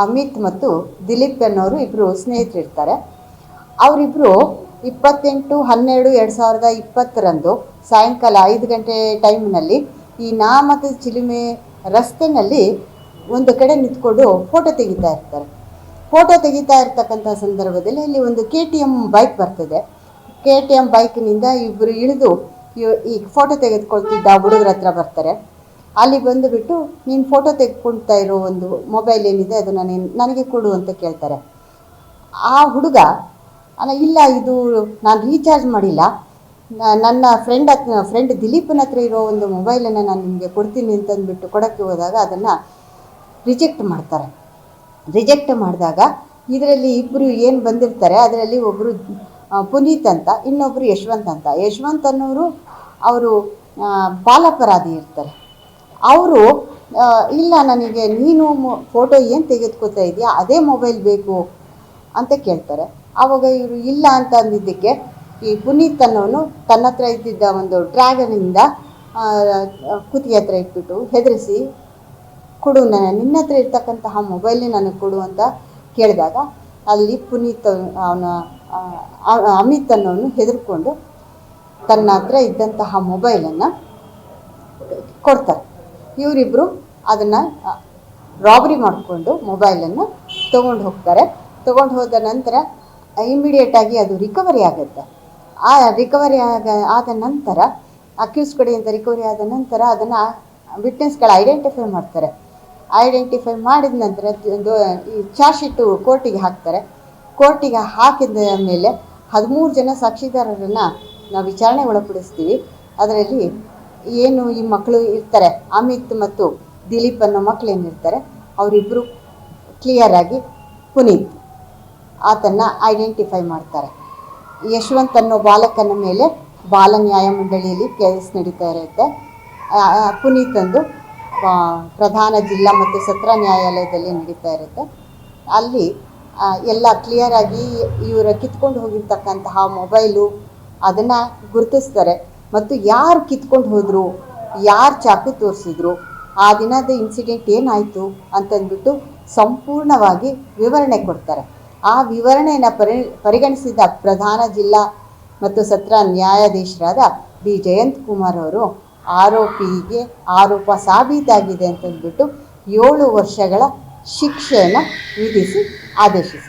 ಅಮಿತ್ ಮತ್ತು ದಿಲೀಪ್ ಅನ್ನೋರು ಇಬ್ಬರು ಸ್ನೇಹಿತರಿರ್ತಾರೆ. ಅವರಿಬ್ಬರು 28/12/2020 ಸಾಯಂಕಾಲ 5 ಗಂಟೆ ಟೈಮ್ನಲ್ಲಿ ಈ ನಾಮದ ಚಿಲುಮೆ ರಸ್ತೆಯಲ್ಲಿ ಒಂದು ಕಡೆ ನಿಂತ್ಕೊಂಡು ಫೋಟೋ ತೆಗಿತಾ ಇರ್ತಾರೆ. ಫೋಟೋ ತೆಗಿತಾ ಇರ್ತಕ್ಕಂಥ ಸಂದರ್ಭದಲ್ಲಿ ಇಲ್ಲಿ ಒಂದು KTM ಬೈಕ್ ಬರ್ತದೆ. KTM ಬೈಕ್ನಿಂದ ಇಬ್ಬರು ಇಳಿದು ಈ ಫೋಟೋ ತೆಗೆದುಕೊಳ್ತಿದ್ದ ಹುಡುಗರ ಹತ್ರ ಬರ್ತಾರೆ. ಅಲ್ಲಿ ಬಂದುಬಿಟ್ಟು ನೀನು ಫೋಟೋ ತೆಗೆದುಕೊಳ್ತಾ ಇರೋ ಒಂದು ಮೊಬೈಲ್ ಏನಿದೆ ಅದನ್ನು ನನಗೆ ಕೊಡು ಅಂತ ಕೇಳ್ತಾರೆ. ಆ ಹುಡುಗ ಅಲ್ಲ, ಇಲ್ಲ, ಇದು ನಾನು ರೀಚಾರ್ಜ್ ಮಾಡಿಲ್ಲ, ನನ್ನ ಫ್ರೆಂಡ್ ದಿಲೀಪನ ಹತ್ರ ಇರೋ ಒಂದು ಮೊಬೈಲನ್ನು ನಾನು ನಿಮಗೆ ಕೊಡ್ತೀನಿ ಅಂತಂದ್ಬಿಟ್ಟು ಕೊಡೋಕ್ಕೆ ಹೋದಾಗ ಅದನ್ನು ರಿಜೆಕ್ಟ್ ಮಾಡ್ತಾರೆ. ರಿಜೆಕ್ಟ್ ಮಾಡಿದಾಗ ಇದರಲ್ಲಿ ಇಬ್ಬರು ಏನು ಬಂದಿರ್ತಾರೆ, ಅದರಲ್ಲಿ ಒಬ್ಬರು ಪುನೀತ್ ಅಂತ, ಇನ್ನೊಬ್ಬರು ಯಶವಂತ್ ಅಂತ. ಯಶವಂತ್ ಅನ್ನೋರು ಅವರು ಬಾಲಾಪರಾಧಿ ಇರ್ತಾರೆ. ಅವರು ಇಲ್ಲ, ನನಗೆ ನೀನು ಫೋಟೋ ಏನು ತೆಗೆದುಕೊತಾ ಇದೆಯಾ ಅದೇ ಮೊಬೈಲ್ ಬೇಕು ಅಂತ ಕೇಳ್ತಾರೆ. ಆವಾಗ ಇವರು ಇಲ್ಲ ಅಂತ ಅಂದಿದ್ದಕ್ಕೆ ಈ ಪುನೀತ್ ಅನ್ನೋನು ತನ್ನ ಹತ್ರ ಇದ್ದಿದ್ದ ಒಂದು ಡ್ರ್ಯಾಗನಿಂದ ಕುತ್ತಿಗೆ ಹತ್ರ ಇಟ್ಬಿಟ್ಟು ಹೆದರಿಸಿ, ಕೊಡು, ನಿನ್ನ ಹತ್ರ ಇರ್ತಕ್ಕಂತಹ ಮೊಬೈಲ್ನೇ ನನಗೆ ಕೊಡು ಅಂತ ಕೇಳಿದಾಗ ಅಲ್ಲಿ ಪುನೀತ್ ಅಮಿತ್ ಅನ್ನೋನು ಹೆದರ್ಕೊಂಡು ತನ್ನ ಹತ್ರ ಇದ್ದಂತಹ ಮೊಬೈಲನ್ನು ಕೊಡ್ತಾರೆ. ಇವರಿಬ್ಬರು ಅದನ್ನು ರಾಬರಿ ಮಾಡಿಕೊಂಡು ಮೊಬೈಲನ್ನು ತೊಗೊಂಡು ಹೋಗ್ತಾರೆ. ತೊಗೊಂಡು ಹೋದ ನಂತರ ಇಮಿಡಿಯೇಟಾಗಿ ಅದು ರಿಕವರಿ ಆಗುತ್ತೆ. ಆ ರಿಕವರಿ ಆದ ನಂತರ ಅಕ್ಯೂಸ್ ಕಡೆಯಿಂದ ರಿಕವರಿ ಆದ ನಂತರ ಅದನ್ನು ವಿಟ್ನೆಸ್ಗಳು ಐಡೆಂಟಿಫೈ ಮಾಡ್ತಾರೆ. ಐಡೆಂಟಿಫೈ ಮಾಡಿದ ನಂತರ ಈ ಚಾರ್ಜ್ ಶೀಟು ಕೋರ್ಟಿಗೆ ಹಾಕ್ತಾರೆ. ಕೋರ್ಟಿಗೆ ಹಾಕಿದ ಮೇಲೆ 13 ಜನ ಸಾಕ್ಷಿದಾರರನ್ನು ನಾವು ವಿಚಾರಣೆ ಒಳಪಡಿಸ್ತೀವಿ. ಅದರಲ್ಲಿ ಏನು ಈ ಮಕ್ಕಳು ಇರ್ತಾರೆ, ಅಮಿತ್ ಮತ್ತು ದಿಲೀಪ್ ಅನ್ನೋ ಮಕ್ಕಳು ಏನಿರ್ತಾರೆ, ಅವರಿಬ್ಬರು ಕ್ಲಿಯರಾಗಿ ಪುನೀತ್ ಆತನ್ನು ಐಡೆಂಟಿಫೈ ಮಾಡ್ತಾರೆ. ಯಶವಂತ್ ಅನ್ನೋ ಬಾಲಕನ ಮೇಲೆ ಬಾಲ ನ್ಯಾಯಮಂಡಳಿಯಲ್ಲಿ ಕೇಸ್ ನಡೀತಾ ಇರುತ್ತೆ. ಪುನೀತ್ ಅಂದು ಪ್ರಧಾನ ಜಿಲ್ಲಾ ಮತ್ತು ಸತ್ರ ನ್ಯಾಯಾಲಯದಲ್ಲಿ ನಡೀತಾ ಇರುತ್ತೆ. ಅಲ್ಲಿ ಎಲ್ಲ ಕ್ಲಿಯರಾಗಿ ಇವರ ಕಿತ್ಕೊಂಡು ಹೋಗಿರ್ತಕ್ಕಂತಹ ಮೊಬೈಲು ಅದನ್ನು ಗುರುತಿಸ್ತಾರೆ. ಮತ್ತು ಯಾರು ಕಿತ್ಕೊಂಡು ಹೋದರು, ಯಾರು ಚಾಕು ತೋರಿಸಿದ್ರು, ಆ ದಿನದ ಇನ್ಸಿಡೆಂಟ್ ಏನಾಯಿತು ಅಂತಂದ್ಬಿಟ್ಟು ಸಂಪೂರ್ಣವಾಗಿ ವಿವರಣೆ ಕೊಡ್ತಾರೆ. ಆ ವಿವರಣೆಯನ್ನು ಪರಿಗಣಿಸಿದ ಪ್ರಧಾನ ಜಿಲ್ಲಾ ಮತ್ತು ಸತ್ರ ನ್ಯಾಯಾಧೀಶರಾದ ಬಿ ಜಯಂತ್ ಕುಮಾರ್ ಅವರು ಆರೋಪಿಗೆ ಆರೋಪ ಸಾಬೀತಾಗಿದೆ ಅಂತಂದ್ಬಿಟ್ಟು 7 ವರ್ಷಗಳ ಶಿಕ್ಷೆಯನ್ನು ವಿಧಿಸಿ ಆದೇಶಿಸಿದರು.